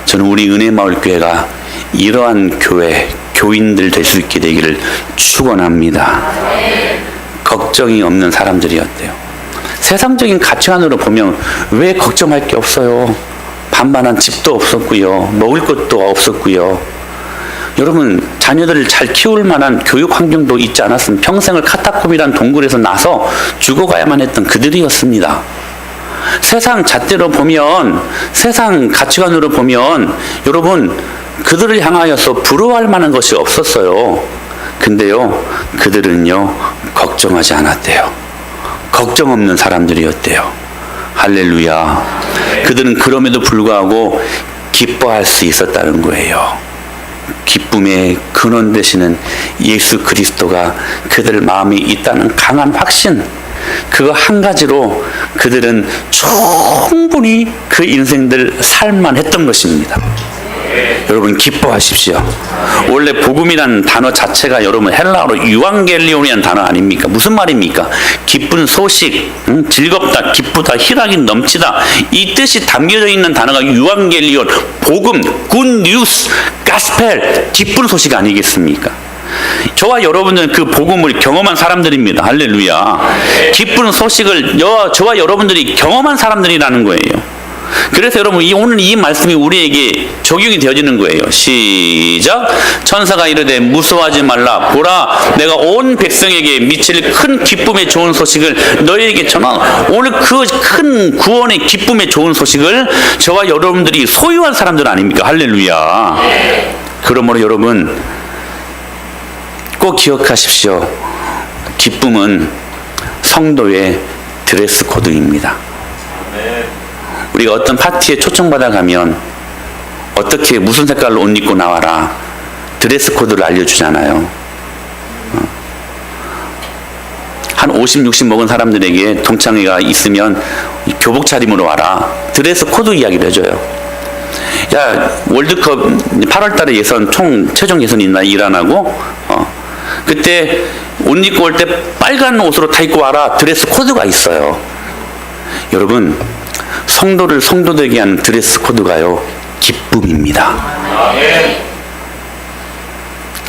저는 우리 은혜마을교회가 이러한 교회, 교인들 될 수 있게 되기를 축원합니다. 걱정이 없는 사람들이었대요. 세상적인 가치관으로 보면 왜 걱정할 게 없어요? 반반한 집도 없었고요. 먹을 것도 없었고요. 여러분, 자녀들을 잘 키울 만한 교육 환경도 있지 않았으면 평생을 카타콤이란 동굴에서 나서 죽어가야만 했던 그들이었습니다. 세상 잣대로 보면, 세상 가치관으로 보면 여러분, 그들을 향하여서 부러워할 만한 것이 없었어요. 근데요, 그들은요, 걱정하지 않았대요. 걱정 없는 사람들이었대요. 할렐루야. 그들은 그럼에도 불구하고 기뻐할 수 있었다는 거예요. 기쁨의 근원 되시는 예수 그리스도가 그들 마음에 있다는 강한 확신, 그거 한 가지로 그들은 충분히 그 인생들 살만 했던 것입니다. 여러분, 기뻐하십시오. 원래 복음이라는 단어 자체가 여러분 헬라어로 유앙겔리온이라는 단어 아닙니까? 무슨 말입니까? 기쁜 소식, 즐겁다, 기쁘다, 희락이 넘치다, 이 뜻이 담겨져 있는 단어가 유앙겔리온, 복음, 굿뉴스, 가스펠, 기쁜 소식 아니겠습니까? 저와 여러분들은 그 복음을 경험한 사람들입니다. 할렐루야. 기쁜 소식을 저와 여러분들이 경험한 사람들이라는 거예요. 그래서 여러분, 오늘 이 말씀이 우리에게 적용이 되어지는 거예요. 시작. 천사가 이르되 무서워하지 말라. 보라, 내가 온 백성에게 미칠 큰 기쁨의 좋은 소식을 너희에게 전하. 오늘 그 큰 구원의 기쁨의 좋은 소식을 저와 여러분들이 소유한 사람들 아닙니까? 할렐루야. 그러므로 여러분, 꼭 기억하십시오. 기쁨은 성도의 드레스 코드입니다. 우리가 어떤 파티에 초청받아 가면 어떻게 무슨 색깔로 옷 입고 나와라, 드레스 코드를 알려주잖아요. 한 50, 60 먹은 사람들에게 동창회가 있으면 교복 차림으로 와라, 드레스 코드 이야기를 해줘요. 야, 월드컵 8월 달에 예선, 최종 예선 있나? 일 안 하고? 그때 옷 입고 올 때 빨간 옷으로 다 입고 와라, 드레스 코드가 있어요. 여러분, 성도를 성도되게 하는 드레스 코드가요, 기쁨입니다.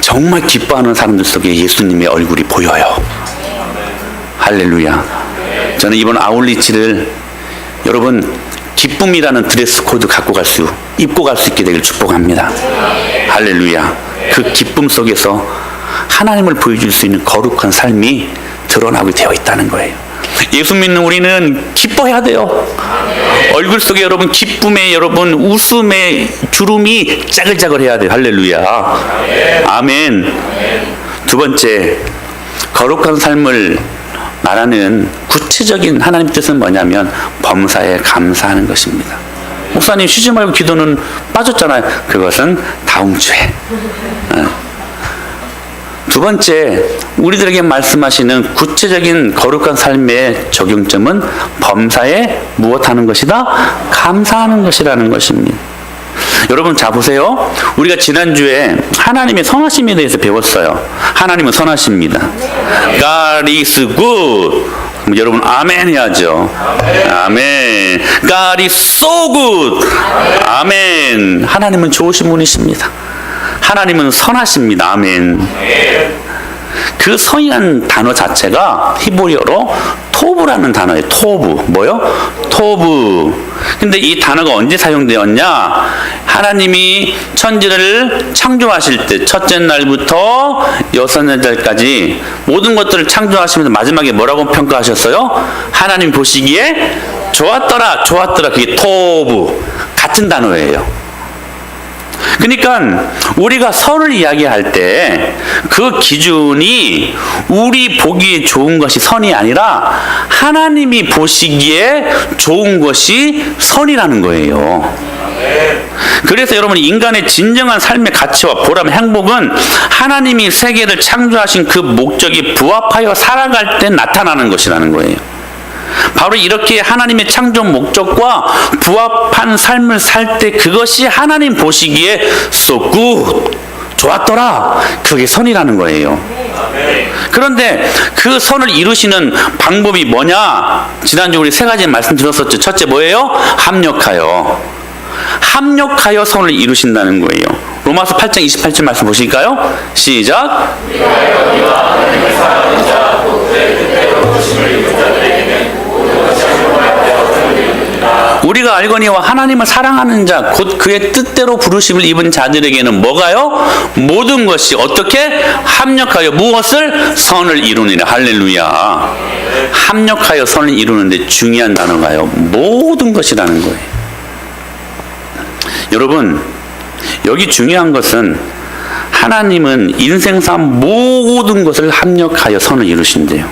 정말 기뻐하는 사람들 속에 예수님의 얼굴이 보여요. 할렐루야. 저는 이번 아울리치를 여러분 기쁨이라는 드레스 코드 입고 갈 수 있게 되길 축복합니다. 할렐루야. 그 기쁨 속에서 하나님을 보여줄 수 있는 거룩한 삶이 드러나게 되어 있다는 거예요. 예수 믿는 우리는 기뻐해야 돼요. 얼굴 속에 여러분 기쁨의, 여러분 웃음의 주름이 짜글짜글해야 돼요. 할렐루야. 아멘. 두 번째, 거룩한 삶을 말하는 구체적인 하나님 뜻은 뭐냐면 범사에 감사하는 것입니다. 목사님, 쉬지 말고 기도는 빠졌잖아요. 그것은 다음 주에. 두 번째, 우리들에게 말씀하시는 구체적인 거룩한 삶의 적용점은 범사에 무엇하는 것이다? 감사하는 것이라는 것입니다. 여러분 자 보세요. 우리가 지난주에 하나님의 선하심에 대해서 배웠어요. 하나님은 선하십니다. God is good. 여러분 아멘 해야죠. 아멘. God is so good. 아멘. 하나님은 좋으신 분이십니다. 하나님은 선하십니다. 아멘. 그 선이라는 단어 자체가 히브리어로 토브라는 단어예요. 토브. 뭐요? 토브. 근데 이 단어가 언제 사용되었냐? 하나님이 천지를 창조하실 때 첫째 날부터 여섯째 날까지 모든 것들을 창조하시면서 마지막에 뭐라고 평가하셨어요? 하나님 보시기에 좋았더라, 좋았더라. 그게 토브. 같은 단어예요. 그러니까 우리가 선을 이야기할 때 그 기준이 우리 보기에 좋은 것이 선이 아니라 하나님이 보시기에 좋은 것이 선이라는 거예요. 그래서 여러분 인간의 진정한 삶의 가치와 보람, 행복은 하나님이 세계를 창조하신 그 목적이 부합하여 살아갈 때 나타나는 것이라는 거예요. 바로 이렇게 하나님의 창조 목적과 부합한 삶을 살 때 그것이 하나님 보시기에 so good, 좋았더라. 그게 선이라는 거예요. 그런데 그 선을 이루시는 방법이 뭐냐? 지난주 우리 세 가지 말씀드렸었죠. 첫째 뭐예요? 합력하여. 합력하여 선을 이루신다는 거예요. 로마서 8장 28절 말씀 보실까요? 시작. 우리가 알거니와 하나님을 사랑하는 자 곧 그의 뜻대로 부르심을 입은 자들에게는 뭐가요? 모든 것이 어떻게? 합력하여 무엇을? 선을 이루느니라. 할렐루야. 합력하여 선을 이루는데 중요한 단어가요. 모든 것이라는 거예요. 여러분 여기 중요한 것은 하나님은 인생상 모든 것을 합력하여 선을 이루신대요.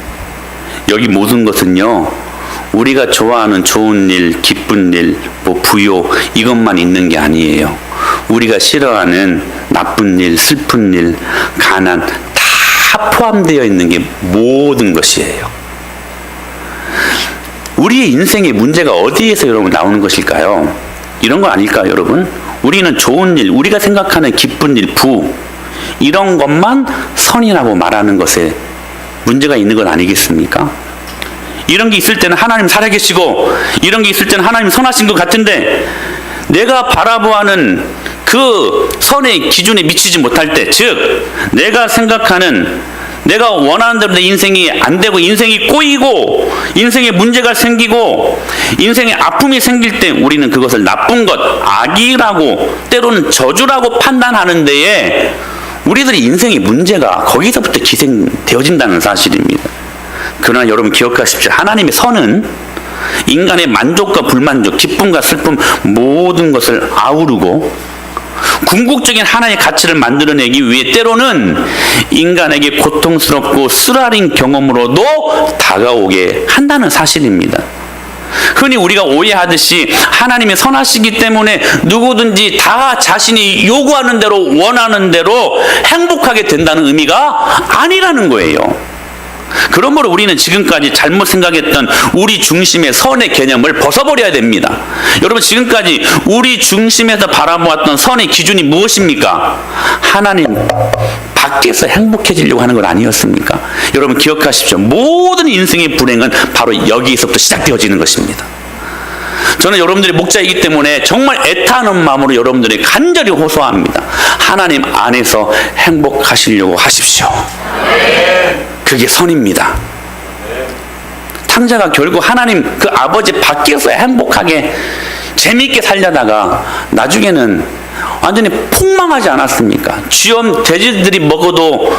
여기 모든 것은요. 우리가 좋아하는 좋은 일, 기쁜 일, 뭐 부요 이것만 있는 게 아니에요. 우리가 싫어하는 나쁜 일, 슬픈 일, 가난 다 포함되어 있는 게 모든 것이에요. 우리의 인생의 문제가 어디에서 여러분 나오는 것일까요? 이런 거 아닐까요, 여러분? 우리는 좋은 일, 우리가 생각하는 기쁜 일, 부 이런 것만 선이라고 말하는 것에 문제가 있는 건 아니겠습니까? 이런 게 있을 때는 하나님 살아계시고 이런 게 있을 때는 하나님 선하신 것 같은데 내가 바라보아는 그 선의 기준에 미치지 못할 때, 즉 내가 생각하는 내가 원하는 대로 내 인생이 안 되고 인생이 꼬이고 인생에 문제가 생기고 인생에 아픔이 생길 때 우리는 그것을 나쁜 것, 악이라고 때로는 저주라고 판단하는 데에 우리들의 인생의 문제가 거기서부터 기생되어진다는 사실입니다. 그러나 여러분 기억하십시오. 하나님의 선은 인간의 만족과 불만족, 기쁨과 슬픔 모든 것을 아우르고 궁극적인 하나의 가치를 만들어내기 위해 때로는 인간에게 고통스럽고 쓰라린 경험으로도 다가오게 한다는 사실입니다. 흔히 우리가 오해하듯이 하나님이 선하시기 때문에 누구든지 다 자신이 요구하는 대로 원하는 대로 행복하게 된다는 의미가 아니라는 거예요. 그러므로 우리는 지금까지 잘못 생각했던 우리 중심의 선의 개념을 벗어버려야 됩니다. 여러분 지금까지 우리 중심에서 바라보았던 선의 기준이 무엇입니까? 하나님 밖에서 행복해지려고 하는 건 아니었습니까? 여러분 기억하십시오. 모든 인생의 불행은 바로 여기서부터 시작되어지는 것입니다. 저는 여러분들이 목자이기 때문에 정말 애타는 마음으로 여러분들이 간절히 호소합니다. 하나님 안에서 행복하시려고 하십시오. 그게 선입니다. 탕자가 결국 하나님 그 아버지 밖에서 행복하게 재미있게 살려다가 나중에는 완전히 폭망하지 않았습니까? 쥐엄 돼지들이 먹어도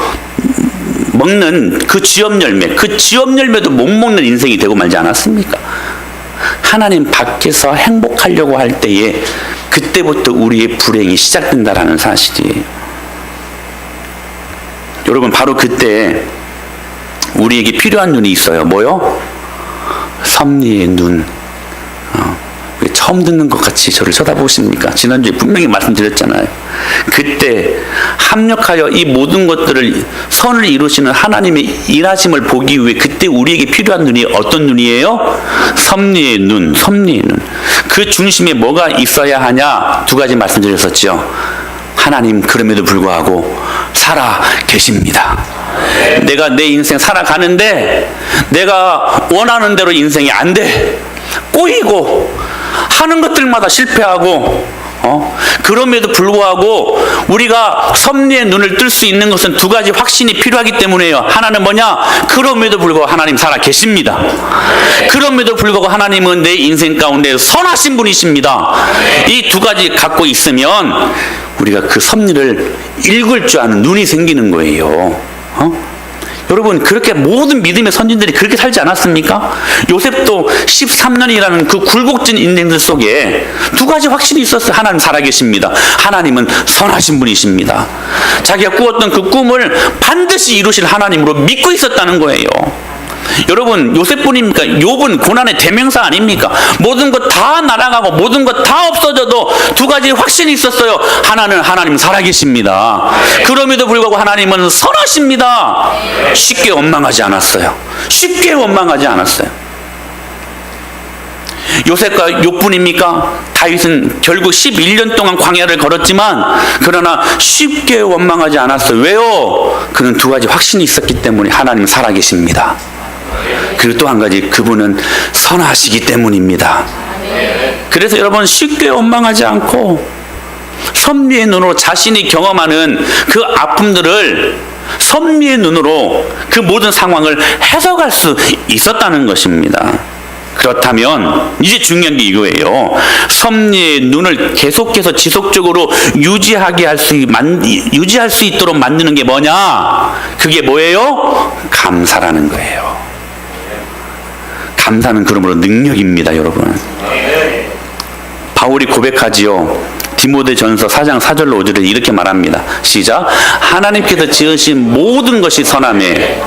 먹는 그 쥐엄 열매, 그 쥐엄 열매도 못 먹는 인생이 되고 말지 않았습니까? 하나님 밖에서 행복하려고 할 때에 그때부터 우리의 불행이 시작된다라는 사실이에요. 여러분 바로 그때 우리에게 필요한 눈이 있어요. 뭐요? 섭리의 눈. 왜 처음 듣는 것 같이 저를 쳐다보십니까? 지난주에 분명히 말씀드렸잖아요. 그때 합력하여 이 모든 것들을 선을 이루시는 하나님의 일하심을 보기 위해 그때 우리에게 필요한 눈이 어떤 눈이에요? 섭리의 눈, 섭리의 눈. 그 중심에 뭐가 있어야 하냐? 두 가지 말씀드렸었죠. 하나님 그럼에도 불구하고 살아 계십니다. 내가 내 인생 살아가는데 내가 원하는 대로 인생이 안 돼. 꼬이고 하는 것들마다 실패하고 그럼에도 불구하고 우리가 섭리의 눈을 뜰 수 있는 것은 두 가지 확신이 필요하기 때문에요. 하나는 뭐냐? 그럼에도 불구하고 하나님 살아 계십니다. 그럼에도 불구하고 하나님은 내 인생 가운데 선하신 분이십니다. 이 두 가지 갖고 있으면 우리가 그 섭리를 읽을 줄 아는 눈이 생기는 거예요. 여러분, 그렇게 모든 믿음의 선진들이 그렇게 살지 않았습니까? 요셉도 13년이라는 그 굴곡진 인생들 속에 두 가지 확신이 있었어요. 하나님 살아계십니다. 하나님은 선하신 분이십니다. 자기가 꾸었던 그 꿈을 반드시 이루실 하나님으로 믿고 있었다는 거예요. 여러분, 요셉뿐입니까? 욥은 고난의 대명사 아닙니까? 모든 것 다 날아가고 모든 것 다 없어져도 두 가지 확신이 있었어요. 하나는 하나님 살아계십니다. 그럼에도 불구하고 하나님은 선하십니다. 쉽게 원망하지 않았어요. 쉽게 원망하지 않았어요. 요셉과 욥뿐입니까? 다윗은 결국 11년 동안 광야를 걸었지만 그러나 쉽게 원망하지 않았어요. 왜요? 그는 두 가지 확신이 있었기 때문에 하나님 살아계십니다. 그리고 또 한 가지, 그분은 선하시기 때문입니다. 그래서 여러분, 쉽게 원망하지 않고 섭리의 눈으로 자신이 경험하는 그 아픔들을 섭리의 눈으로 그 모든 상황을 해석할 수 있었다는 것입니다. 그렇다면 이제 중요한 게 이거예요. 섭리의 눈을 계속해서 지속적으로 유지할 수 있도록 만드는 게 뭐냐? 그게 뭐예요? 감사라는 거예요. 감사는 그러므로 능력입니다, 여러분. 바울이 고백하지요. 디모데전서 4장 4절로 5절에 이렇게 말합니다. 시작. 하나님께서 지으신 모든 것이 선하매.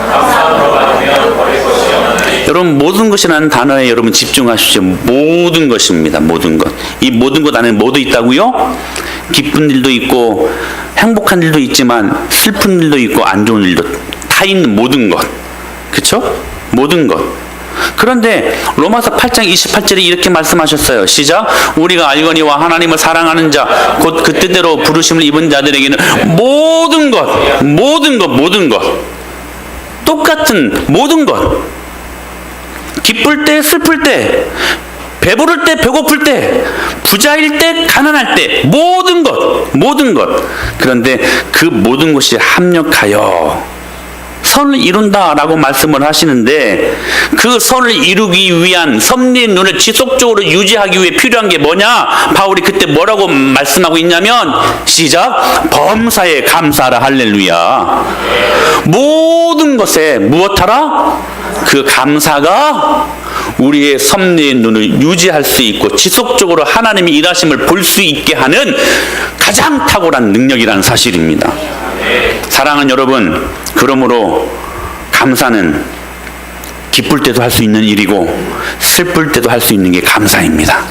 여러분, 모든 것이라는 단어에 여러분 집중하십시오. 모든 것입니다. 모든 것. 이 모든 것 안에 뭐도 있다고요? 기쁜 일도 있고 행복한 일도 있지만 슬픈 일도 있고 안 좋은 일도 다 있는 모든 것. 그렇죠? 모든 것. 그런데 로마서 8장 28절에 이렇게 말씀하셨어요. 시작. 우리가 알거니와 하나님을 사랑하는 자 곧 그 뜻대로 부르심을 입은 자들에게는 모든 것 똑같은 모든 것, 기쁠 때 슬플 때, 배부를 때 배고플 때, 부자일 때 가난할 때, 모든 것. 그런데 그 모든 것이 합력하여 선을 이룬다라고 말씀을 하시는데, 그 선을 이루기 위한 섭리의 눈을 지속적으로 유지하기 위해 필요한 게 뭐냐? 바울이 그때 뭐라고 말씀하고 있냐면, 시작. 범사에 감사하라. 할렐루야. 모든 것에 무엇하라? 그 감사가 우리의 섭리의 눈을 유지할 수 있고 지속적으로 하나님의 일하심을 볼 수 있게 하는 가장 탁월한 능력이라는 사실입니다. 사랑하는 여러분, 그러므로 감사는 기쁠 때도 할 수 있는 일이고 슬플 때도 할 수 있는 게 감사입니다.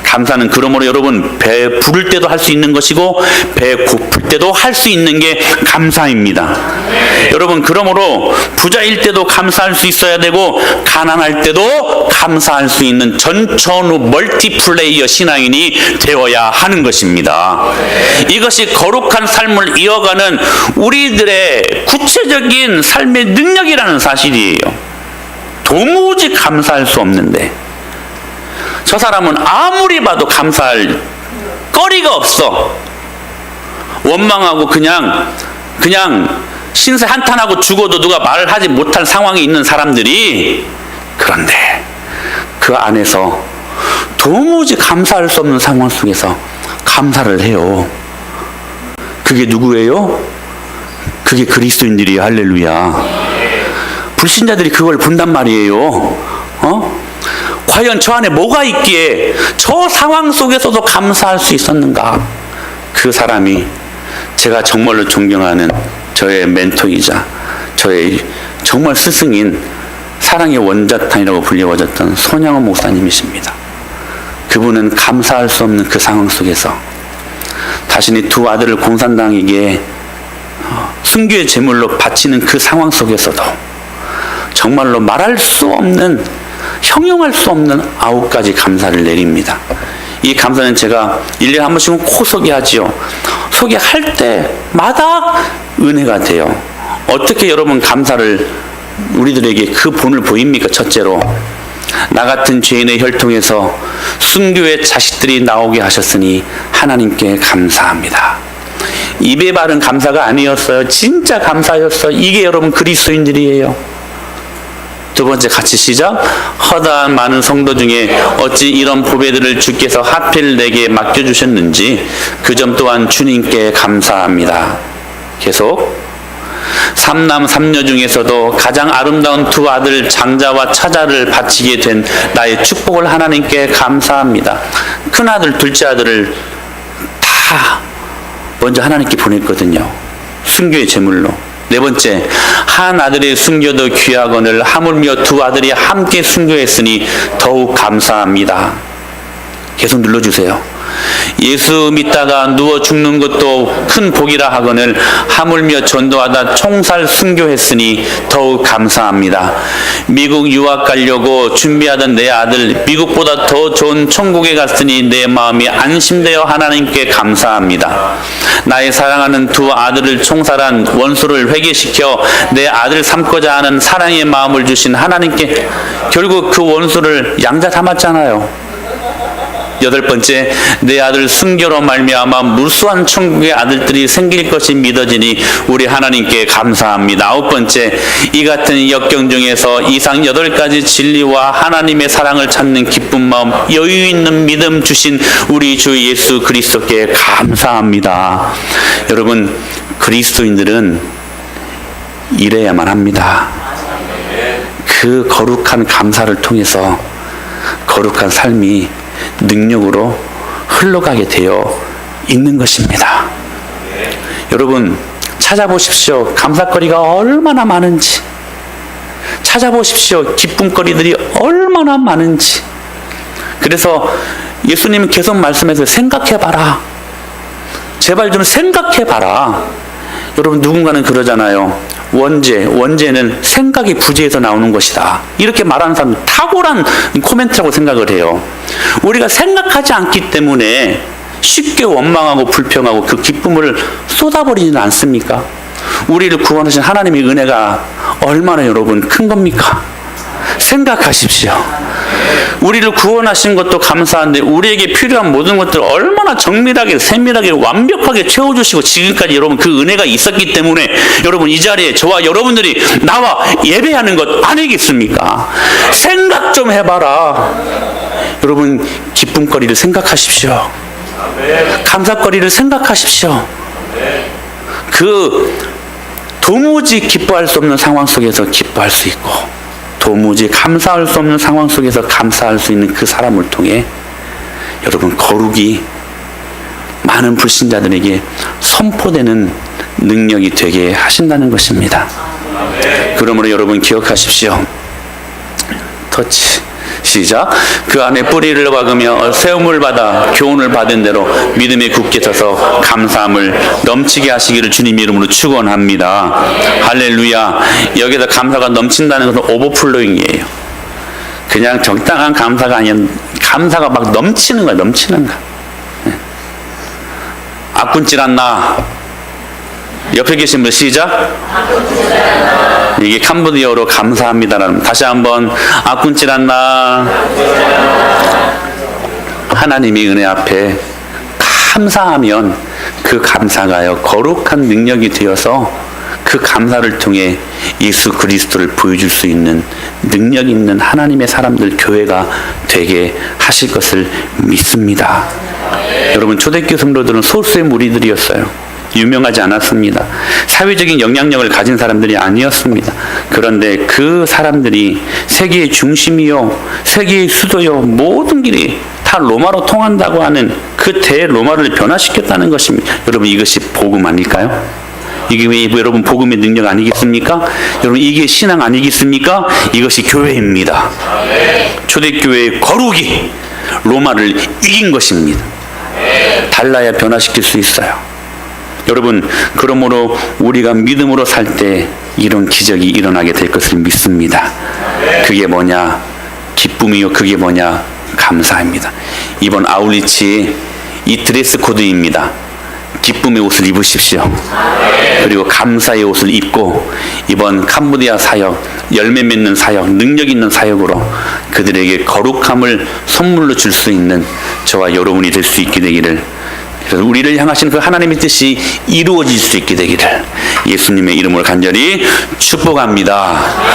감사는 그러므로 여러분, 배 부를 때도 할 수 있는 것이고 배 고플 때도 할 수 있는 게 감사입니다. 여러분, 그러므로 부자일 때도 감사할 수 있어야 되고 가난할 때도 감사할 수 있는 전천후 멀티플레이어 신앙인이 되어야 하는 것입니다. 이것이 거룩한 삶을 이어가는 우리들의 구체적인 삶의 능력이라는 사실이에요. 도무지 감사할 수 없는데 저 사람은 아무리 봐도 감사할 거리가 없어. 원망하고 그냥 신세 한탄하고 죽어도 누가 말을 하지 못할 상황에 있는 사람들이, 그런데 그 안에서 도무지 감사할 수 없는 상황 속에서 감사를 해요. 그게 누구예요? 그게 그리스도인들이에요. 할렐루야. 불신자들이 그걸 본단 말이에요. 과연 저 안에 뭐가 있기에 저 상황 속에서도 감사할 수 있었는가? 그 사람이 제가 정말로 존경하는 저의 멘토이자 저의 정말 스승인 사랑의 원자탄이라고 불리워졌던 손양원 목사님이십니다. 그분은 감사할 수 없는 그 상황 속에서 자신이 두 아들을 공산당에게 순교의 제물로 바치는 그 상황 속에서도 정말로 말할 수 없는 형용할 수 없는 9가지 감사를 내립니다. 이 감사는 제가 1년에 한 번씩은 꼭 소개하지요. 소개할 때마다 은혜가 돼요. 어떻게 여러분 감사를 우리들에게 그 본을 보입니까? 첫째로, 나 같은 죄인의 혈통에서 순교의 자식들이 나오게 하셨으니 하나님께 감사합니다. 입에 바른 감사가 아니었어요. 진짜 감사였어요. 이게 여러분 그리스도인들이에요. 두 번째, 같이 시작. 허다한 많은 성도 중에 어찌 이런 보배들을 주께서 하필 내게 맡겨주셨는지 그 점 또한 주님께 감사합니다. 계속. 삼남 삼녀 중에서도 가장 아름다운 두 아들 장자와 차자를 바치게 된 나의 축복을 하나님께 감사합니다. 큰아들 둘째 아들을 다 먼저 하나님께 보냈거든요. 순교의 제물로. 네 번째, 한 아들의 순교도 귀하거늘 하물며 두 아들이 함께 순교했으니 더욱 감사합니다. 계속 눌러주세요. 예수 믿다가 누워 죽는 것도 큰 복이라 하거늘 하물며 전도하다 총살 순교했으니 더욱 감사합니다. 미국 유학 가려고 준비하던 내 아들 미국보다 더 좋은 천국에 갔으니 내 마음이 안심되어 하나님께 감사합니다. 나의 사랑하는 두 아들을 총살한 원수를 회개시켜 내 아들 삼고자 하는 사랑의 마음을 주신 하나님께 결국 그 원수를 양자 담았잖아요. 여덟 번째, 내 아들 순교로 말미암아 무수한 천국의 아들들이 생길 것이 믿어지니 우리 하나님께 감사합니다. 아홉 번째, 이 같은 역경 중에서 이상 8가지 진리와 하나님의 사랑을 찾는 기쁜 마음, 여유 있는 믿음 주신 우리 주 예수 그리스도께 감사합니다. 여러분, 그리스도인들은 이래야만 합니다. 그 거룩한 감사를 통해서 거룩한 삶이 능력으로 흘러가게 되어 있는 것입니다. 여러분, 찾아보십시오. 감사거리가 얼마나 많은지. 찾아보십시오. 기쁨거리들이 얼마나 많은지. 그래서 예수님은 계속 말씀해서 생각해봐라. 제발 좀 생각해봐라. 여러분, 누군가는 그러잖아요. 원죄는 생각이 부재해서 나오는 것이다. 이렇게 말하는 사람은 탁월한 코멘트라고 생각을 해요. 우리가 생각하지 않기 때문에 쉽게 원망하고 불평하고 그 기쁨을 쏟아버리지는 않습니까? 우리를 구원하신 하나님의 은혜가 얼마나 여러분 큰 겁니까? 생각하십시오. 우리를 구원하신 것도 감사한데 우리에게 필요한 모든 것들을 얼마나 정밀하게 세밀하게 완벽하게 채워주시고 지금까지 여러분 그 은혜가 있었기 때문에 여러분 이 자리에 저와 여러분들이 나와 예배하는 것 아니겠습니까? 생각 좀 해봐라. 여러분, 기쁨거리를 생각하십시오. 감사거리를 생각하십시오. 그 도무지 기뻐할 수 없는 상황 속에서 기뻐할 수 있고 도무지 감사할 수 없는 상황 속에서 감사할 수 있는 그 사람을 통해 여러분 거룩이 많은 불신자들에게 선포되는 능력이 되게 하신다는 것입니다. 그러므로 여러분 기억하십시오. 터치 시작. 그 안에 뿌리를 박으며 세움을 받아 교훈을 받은 대로 믿음에 굳게 서서 감사함을 넘치게 하시기를 주님 이름으로 축원합니다. 할렐루야. 여기서 감사가 넘친다는 것은 오버플로잉이에요. 그냥 적당한 감사가 아니라 감사가 막 넘치는 거야. 넘치는 거. 아꾼질한 나. 옆에 계신 분 시작. 이게 캄보디아어로 감사합니다라는. 다시 한번 아꾼질한 나. 하나님의 은혜 앞에 감사하면 그 감사가요 거룩한 능력이 되어서 그 감사를 통해 예수 그리스도를 보여줄 수 있는 능력 있는 하나님의 사람들 교회가 되게 하실 것을 믿습니다. 여러분, 초대교회 성도들은 소수의 무리들이었어요. 유명하지 않았습니다. 사회적인 영향력을 가진 사람들이 아니었습니다. 그런데 그 사람들이 세계의 중심이요, 세계의 수도요, 모든 길이 다 로마로 통한다고 하는 그 대로마를 변화시켰다는 것입니다. 여러분, 이것이 복음 아닐까요? 이게 왜 여러분 복음의 능력 아니겠습니까? 여러분, 이게 신앙 아니겠습니까? 이것이 교회입니다. 초대교회의 거룩이 로마를 이긴 것입니다. 달라야 변화시킬 수 있어요. 여러분, 그러므로 우리가 믿음으로 살 때 이런 기적이 일어나게 될 것을 믿습니다. 그게 뭐냐? 기쁨이요. 그게 뭐냐? 감사입니다. 이번 아울리치 이 드레스 코드입니다. 기쁨의 옷을 입으십시오. 그리고 감사의 옷을 입고 이번 캄보디아 사역, 열매 맺는 사역, 능력 있는 사역으로 그들에게 거룩함을 선물로 줄 수 있는 저와 여러분이 될 수 있게 되기를, 그래서 우리를 향하신 그 하나님의 뜻이 이루어질 수 있게 되기를 예수님의 이름으로 간절히 축복합니다.